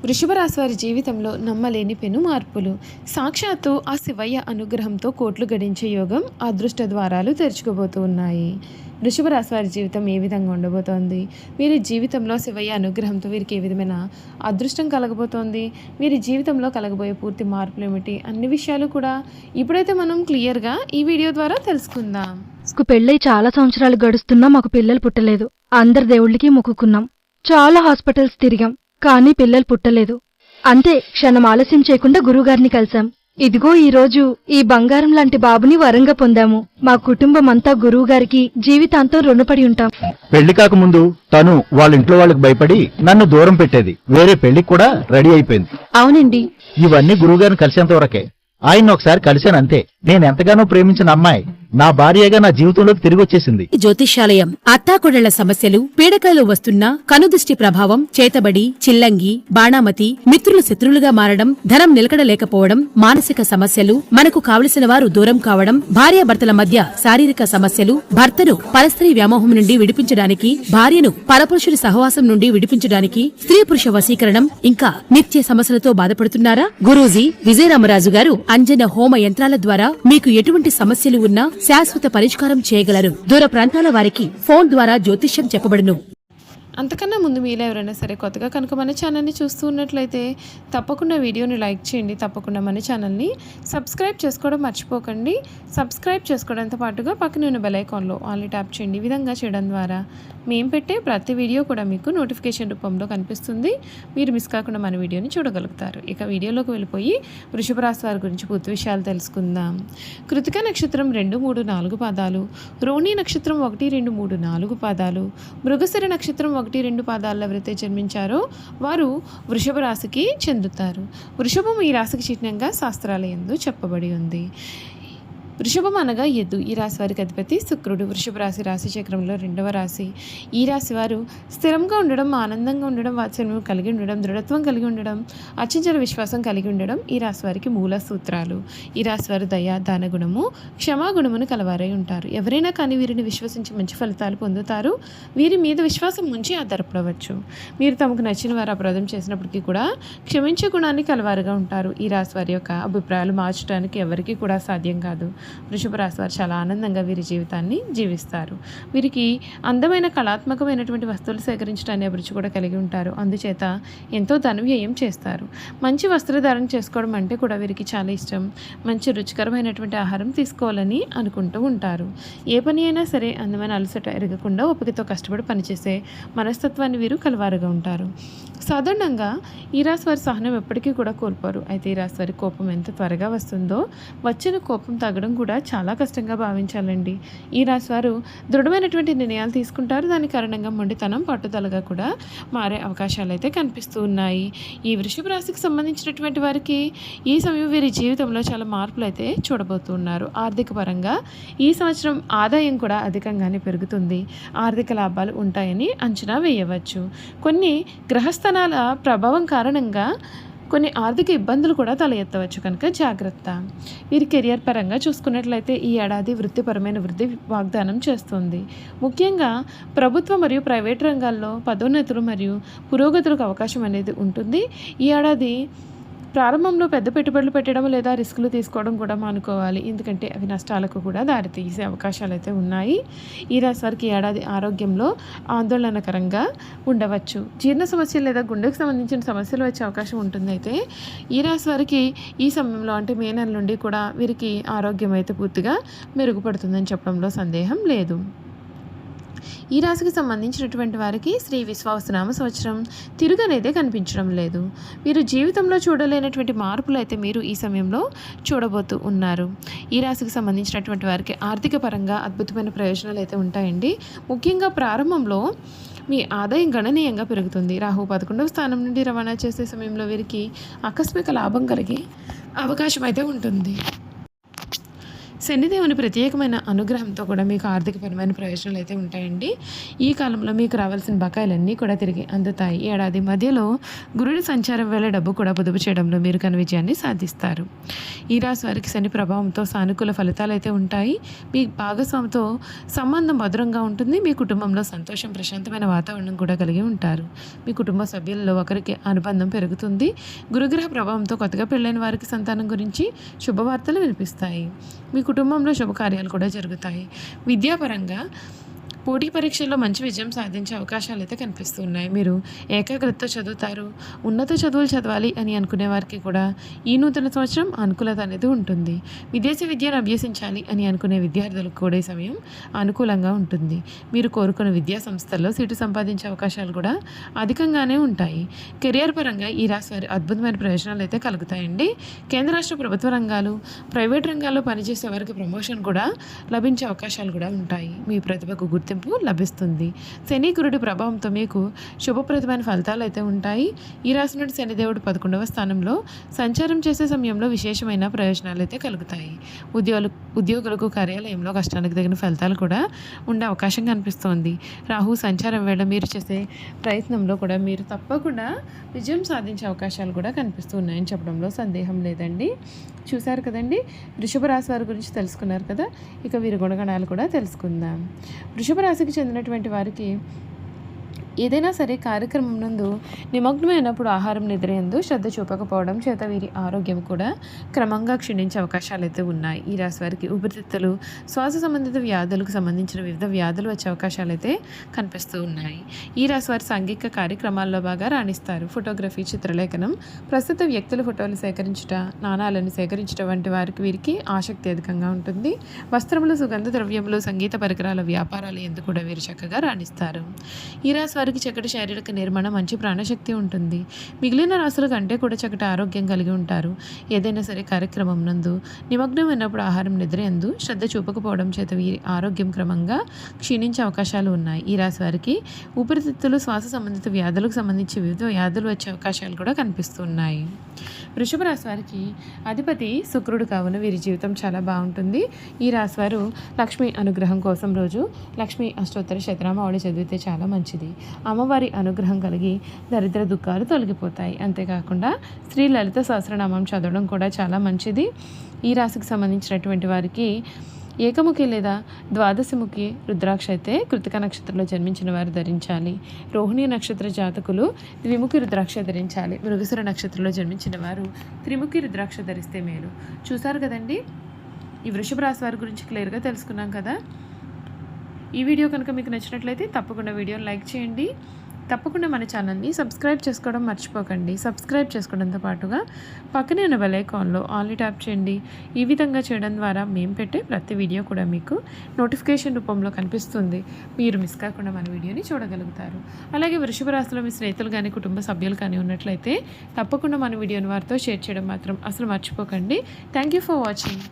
వృషభ రాశి వారి జీవితంలో నమ్మలేని పెను మార్పులు. సాక్షాత్తు ఆ శివయ్య అనుగ్రహంతో కోట్లు గడించే యోగం, అదృష్ట ద్వారాలు తెరుచుకోబోతూ ఉన్నాయి. వృషభ రాశి వారి జీవితం ఏ విధంగా ఉండబోతోంది? వీరి జీవితంలో శివయ్య అనుగ్రహంతో వీరికి ఏ విధమైన అదృష్టం కలగబోతోంది? వీరి జీవితంలో కలగబోయే పూర్తి మార్పులు ఏమిటి? అన్ని విషయాలు కూడా ఇప్పుడైతే మనం క్లియర్గా ఈ వీడియో ద్వారా తెలుసుకుందాం. పెళ్ళై చాలా సంవత్సరాలు గడుస్తున్నా మాకు పిల్లలు పుట్టలేదు. అందరి దేవుళ్ళకి మొక్కుకున్నాం. చాలా హాస్పిటల్స్ తిరిగాం, కానీ పిల్లలు పుట్టలేదు. అంతే, క్షణం ఆలస్యం చేయకుండా గురువుగారిని కలిశాం. ఇదిగో ఈ రోజు ఈ బంగారం లాంటి బాబుని వరంగా పొందాము. మా కుటుంబం అంతా గురువుగారికి జీవితాంతం రుణపడి ఉంటాం. పెళ్లి కాకముందు తను వాళ్ళ ఇంట్లో వాళ్ళకి భయపడి నన్ను దూరం పెట్టేది. వేరే పెళ్లికి కూడా రెడీ అయిపోయింది. అవునండి, ఇవన్నీ గురువుగారిని కలిసేంత వరకే. ఆయన ఒకసారి కలిశాను అంతే. నేను ఎంతగానో ప్రేమించిన అమ్మాయి నా భార్యగా నా జీవితంలోకి తిరిగి వచ్చేసింది. జ్యోతిష్యాలయం అత్తాకొడళ్ల సమస్యలు, పీడకలు వస్తున్నా, కనుదృష్టి ప్రభావం, చేతబడి, చిల్లంగి, బాణామతి, మిత్రులు శత్రులుగా మారడం, ధనం నిలకడలేకపోవడం, మానసిక సమస్యలు, మనకు కావలసిన వారు దూరం కావడం, భార్యాభర్తల మధ్య శారీరక సమస్యలు, భర్తను పరస్త్రీ వ్యామోహం నుండి విడిపించడానికి, భార్యను పరపురుషుడి సహవాసం నుండి విడిపించడానికి, స్త్రీ పురుష వశీకరణం, ఇంకా నిత్య సమస్యలతో బాధపడుతున్నారా? గురూజీ విజయరామరాజు గారు అంజన హోమ యంత్రాల ద్వారా మీకు ఎటువంటి సమస్యలు ఉన్నా శాశ్వత పరిష్కారం చేయగలరు. దూర ప్రాంతాల వారికి ఫోన్ ద్వారా జ్యోతిష్యం చెప్పబడును. అంతకన్నా ముందు మీలో ఎవరైనా సరే కొత్తగా కనుక మన ఛానల్ని చూస్తూ ఉన్నట్లయితే తప్పకుండా వీడియోని లైక్ చేయండి. తప్పకుండా మన ఛానల్ని సబ్స్క్రైబ్ చేసుకోవడం మర్చిపోకండి. సబ్స్క్రైబ్ చేసుకోవడంతో పాటుగా పక్కన ఉన్న బెల్ ఐకాన్లో ఆల్ని ట్యాప్ చేయండి. ఈ విధంగా చేయడం ద్వారా మేము పెట్టే ప్రతి వీడియో కూడా మీకు నోటిఫికేషన్ రూపంలో కనిపిస్తుంది. మీరు మిస్ కాకుండా మన వీడియోని చూడగలుగుతారు. ఇక వీడియోలోకి వెళ్ళిపోయి వృషభ రాశి వారి గురించి పూర్తి విషయాలు తెలుసుకుందాం. కృతిక నక్షత్రం 2, 3, 4 పాదాలు, రోహిణి నక్షత్రం 1, 2, 3, 4 పాదాలు, మృగశిర నక్షత్రం 1, 2 పాదాల్లో ఎవరైతే జన్మించారో వారు వృషభ రాశికి చెందుతారు. వృషభం ఈ రాశికి చిహ్నంగా శాస్త్రాలయందు చెప్పబడి ఉంది. వృషభం అనగా ఎద్దు. ఈ రాశి వారికి అధిపతి శుక్రుడు. వృషభ రాశి రాశి చక్రంలో 2వ రాశి. ఈ రాశి వారు స్థిరంగా ఉండడం, ఆనందంగా ఉండడం, వాత్సల్యం కలిగి ఉండడం, దృఢత్వం కలిగి ఉండడం, అచంచల విశ్వాసం కలిగి ఉండడం ఈ రాశి వారికి మూల సూత్రాలు. ఈ రాశి వారు దయ, దానగుణము, క్షమాగుణమును కలవారై ఉంటారు. ఎవరైనా కానీ వీరిని విశ్వసించి మంచి ఫలితాలు పొందుతారు. వీరి మీద విశ్వాసం ఉంచి ఆధారపడవచ్చు. మీరు తమకు నచ్చిన వారు అపరాధం చేసినప్పటికీ కూడా క్షమించే గుణాన్ని కలవారుగా ఉంటారు. ఈ రాశి వారి యొక్క అభిప్రాయాలు మార్చడానికి ఎవరికీ కూడా సాధ్యం కాదు. వృషభ రాశి వారు చాలా ఆనందంగా వీరి జీవితాన్ని జీవిస్తారు. వీరికి అందమైన కళాత్మకమైనటువంటి వస్తువులు సేకరించడానికి అభిరుచి కూడా కలిగి ఉంటారు. అందుచేత ఎంతో ధన వ్యయం చేస్తారు. మంచి వస్త్రధారణ చేసుకోవడం అంటే కూడా వీరికి చాలా ఇష్టం. మంచి రుచికరమైనటువంటి ఆహారం తీసుకోవాలని అనుకుంటూ ఉంటారు. ఏ పని అయినా సరే అందమైన అలసట ఎరగకుండా ఓపికతో కష్టపడి పనిచేసే మనస్తత్వాన్ని వీరు కలవారుగా ఉంటారు. సాధారణంగా ఈ రాశి వారి సహనం ఎప్పటికీ కూడా కోల్పోరు. అయితే ఈ రాశి వారి కోపం ఎంత త్వరగా వస్తుందో వచ్చిన కోపం తగ్గడం కూడా చాలా కష్టంగా భావించాలండి. ఈ రాశి వారు దృఢమైనటువంటి నిర్ణయాలు తీసుకుంటారు. దాని కారణంగా మొండితనం, పట్టుదలగా కూడా మారే అవకాశాలు అయితే కనిపిస్తూ ఉన్నాయి. ఈ వృషభ రాశికి సంబంధించినటువంటి వారికి ఈ సమయం వీరి జీవితంలో చాలా మార్పులు అయితే చూడబోతున్నారు. ఆర్థిక పరంగా ఈ సంవత్సరం ఆదాయం కూడా అధికంగానే పెరుగుతుంది. ఆర్థిక లాభాలు ఉంటాయని అంచనా వేయవచ్చు. కొన్ని గ్రహస్థానాల ప్రభావం కారణంగా కొన్ని ఆర్థిక ఇబ్బందులు కూడా తల ఎత్తవచ్చు, కనుక జాగ్రత్త. వీరి కెరియర్ పరంగా చూసుకున్నట్లయితే ఈ ఏడాది వృత్తిపరమైన వృద్ధి వాగ్దానం చేస్తుంది. ముఖ్యంగా ప్రభుత్వ మరియు ప్రైవేట్ రంగాల్లో పదోన్నతులు మరియు పురోగతులకు అవకాశం అనేది ఉంటుంది. ఈ ఏడాది ప్రారంభంలో పెద్ద పెట్టుబడులు పెట్టడం లేదా రిస్కులు తీసుకోవడం కూడా మానుకోవాలి. ఎందుకంటే అవి నష్టాలకు కూడా దారితీసే అవకాశాలు అయితే ఉన్నాయి. ఈ రాశి వారికి ఏడాది ఆరోగ్యంలో ఆందోళనకరంగా ఉండవచ్చు. జీర్ణ సమస్యలు లేదా గుండెకు సంబంధించిన సమస్యలు వచ్చే అవకాశం ఉంటుంది. అయితే ఈ రాశి వారికి ఈ సమయంలో అంటే మే నెల నుండి కూడా వీరికి ఆరోగ్యం అయితే పూర్తిగా మెరుగుపడుతుందని చెప్పడంలో సందేహం లేదు. ఈ రాశికి సంబంధించినటువంటి వారికి శ్రీ విశ్వావసునామ సంవత్సరం తిరుగనేదే కనిపించడం లేదు. వీరు జీవితంలో చూడలేనటువంటి మార్పులు అయితే మీరు ఈ సమయంలో చూడబోతూ ఉన్నారు. ఈ రాశికి సంబంధించినటువంటి వారికి ఆర్థిక పరంగా అద్భుతమైన ప్రయోజనాలు అయితే ఉంటాయండి. ముఖ్యంగా ప్రారంభంలో మీ ఆదాయం గణనీయంగా పెరుగుతుంది. రాహు 11వ స్థానం నుండి రవాణా చేసే సమయంలో వీరికి ఆకస్మిక లాభం కలిగే అవకాశం అయితే ఉంటుంది. శనిదేవుని ప్రత్యేకమైన అనుగ్రహంతో కూడా మీకు ఆర్థికపరమైన ప్రయోజనాలు అయితే ఉంటాయండి. ఈ కాలంలో మీకు రావాల్సిన బకాయిలన్నీ కూడా తిరిగి అందుతాయి. ఏడాది మధ్యలో గురుడి సంచారం వేళ డబ్బు కూడా పొదుపు చేయడంలో మీరు ఘన విజయాన్ని సాధిస్తారు. ఈ రాశి వారికి శని ప్రభావంతో సానుకూల ఫలితాలు అయితే ఉంటాయి. మీ భాగస్వామితో సంబంధం మధురంగా ఉంటుంది. మీ కుటుంబంలో సంతోషం, ప్రశాంతమైన వాతావరణం కూడా కలిగి ఉంటారు. మీ కుటుంబ సభ్యులలో ఒకరికి అనుబంధం పెరుగుతుంది. గురుగ్రహ ప్రభావంతో కొత్తగా పెళ్ళైన వారికి సంతానం గురించి శుభవార్తలు వినిపిస్తాయి. మీ కుటుంబంలో శుభకార్యాలు కూడా జరుగుతాయి. విద్యాపరంగా పోటీ పరీక్షల్లో మంచి విజయం సాధించే అవకాశాలు అయితే కనిపిస్తున్నాయి. మీరు ఏకాగ్రతతో చదువుతారు. ఉన్నత చదువులు చదవాలి అని అనుకునే వారికి కూడా ఈ నూతన సంవత్సరం అనుకూలత అనేది ఉంటుంది. విదేశీ విద్యను అభ్యసించాలి అని అనుకునే విద్యార్థులకు కూడా ఈ సమయం అనుకూలంగా ఉంటుంది. మీరు కోరుకున్న విద్యా సంస్థల్లో సీటు సంపాదించే అవకాశాలు కూడా అధికంగానే ఉంటాయి. కెరియర్ పరంగా ఈ రాశి వారి అద్భుతమైన ప్రయోజనాలు అయితే కలుగుతాయండి. కేంద్ర రాష్ట్ర ప్రభుత్వ రంగాలు, ప్రైవేట్ రంగాల్లో పనిచేసే వారికి ప్రమోషన్ కూడా లభించే అవకాశాలు కూడా ఉంటాయి. మీ ప్రతిభకు గుర్తింపు లభిస్తుంది. శని గురుడి ప్రభావంతో మీకు శుభప్రదమైన ఫలితాలు అయితే ఉంటాయి. ఈ రాశి నుండి శనిదేవుడు 11వ స్థానంలో సంచారం చేసే సమయంలో విశేషమైన ప్రయోజనాలు అయితే కలుగుతాయి. ఉద్యోగులకు కార్యాలయంలో కష్టానికి తగిన ఫలితాలు కూడా ఉండే అవకాశం కనిపిస్తోంది. రాహు సంచారం వేళ మీరు చేసే ప్రయత్నంలో కూడా మీరు తప్పకుండా విజయం సాధించే అవకాశాలు కూడా కనిపిస్తున్నాయని చెప్పడంలో సందేహం లేదండి. చూశారు కదండి, వృషభ రాశి వారి గురించి తెలుసుకున్నారు కదా. ఇక వీరి గుణగణాలు కూడా తెలుసుకుందాం. వృషభ రాశికి చెందినటువంటి వారికి ఏదైనా సరే కార్యక్రమం నందు నిమగ్నమైనప్పుడు ఆహారం నిద్రయందు శ్రద్ధ చూపకపోవడం చేత వీరి ఆరోగ్యం కూడా క్రమంగా క్షీణించే అవకాశాలు అయితే ఉన్నాయి. ఈ రాశి వారికి ఊపిరితిత్తులు, శ్వాస సంబంధిత వ్యాధులకు సంబంధించిన వివిధ వ్యాధులు వచ్చే అవకాశాలు అయితే కనిపిస్తూ ఉన్నాయి. ఈ రాశి వారి సాంఘిక కార్యక్రమాల్లో బాగా రాణిస్తారు. ఫోటోగ్రఫీ, చిత్రలేఖనం, ప్రస్తుత వ్యక్తుల ఫోటోలు సేకరించుట, నాణాలను సేకరించడం వంటి వీరికి ఆసక్తి అధికంగా ఉంటుంది. వస్త్రములు, సుగంధ ద్రవ్యములు, సంగీత పరికరాల వ్యాపారాలు ఎందుకు కూడా వీరు చక్కగా రాణిస్తారు. ఈ రాశి వారికి చక్కటి శారీరక నిర్మాణం, మంచి ప్రాణశక్తి ఉంటుంది. మిగిలిన రాశుల కంటే కూడా చక్కటి ఆరోగ్యం కలిగి ఉంటారు. ఏదైనా సరే కార్యక్రమం నందు నిమగ్నమైనప్పుడు ఆహారం నిద్రయందు శ్రద్ధ చూపకపోవడం చేత వీరి ఆరోగ్యం క్రమంగా క్షీణించే అవకాశాలు ఉన్నాయి. ఈ రాశి వారికి ఊపిరితిత్తులు, శ్వాస సంబంధిత వ్యాధులకు సంబంధించి వివిధ వ్యాధులు వచ్చే అవకాశాలు కూడా కనిపిస్తున్నాయి. వృషభ రాశి వారికి అధిపతి శుక్రుడు కావున వీరి జీవితం చాలా బాగుంటుంది. ఈ రాశి వారు లక్ష్మీ అనుగ్రహం కోసం రోజు లక్ష్మీ అష్టోత్తర శతనామావళి చదివితే చాలా మంచిది. అమ్మవారి అనుగ్రహం కలిగి దరిద్ర దుఃఖాలు తొలగిపోతాయి. అంతేకాకుండా శ్రీ లలిత సహస్రనామం చదవడం కూడా చాలా మంచిది. ఈ రాశికి సంబంధించినటువంటి వారికి ఏకముఖి లేదా ద్వాదశముఖి రుద్రాక్ష అయితే కృతిక నక్షత్రంలో జన్మించిన వారు ధరించాలి. రోహిణి నక్షత్ర జాతకులు ద్విముఖి రుద్రాక్ష ధరించాలి. మృగశిర నక్షత్రంలో జన్మించిన వారు త్రిముఖి రుద్రాక్ష ధరిస్తే మేలు. చూసారు కదండి, ఈ వృషభ రాశి వారి గురించి క్లియర్గా తెలుసుకున్నాం కదా. ఈ వీడియో కనుక మీకు నచ్చినట్లయితే తప్పకుండా వీడియోని లైక్ చేయండి. తప్పకుండా మన ఛానల్ని సబ్స్క్రైబ్ చేసుకోవడం మర్చిపోకండి. సబ్స్క్రైబ్ చేసుకోవడంతో పాటుగా పక్కనే ఉన్న బెల్ ఐకాన్లో ఆల్ని ట్యాప్ చేయండి. ఈ విధంగా చేయడం ద్వారా మేము పెట్టే ప్రతి వీడియో కూడా మీకు నోటిఫికేషన్ రూపంలో కనిపిస్తుంది. మీరు మిస్ కాకుండా మన వీడియోని చూడగలుగుతారు. అలాగే వృషభ రాశిలో మీ స్నేహితులు కానీ కుటుంబ సభ్యులు కానీ ఉన్నట్లయితే తప్పకుండా మన వీడియోని వారితో షేర్ చేయడం మాత్రం అసలు మర్చిపోకండి. Thank you for watching.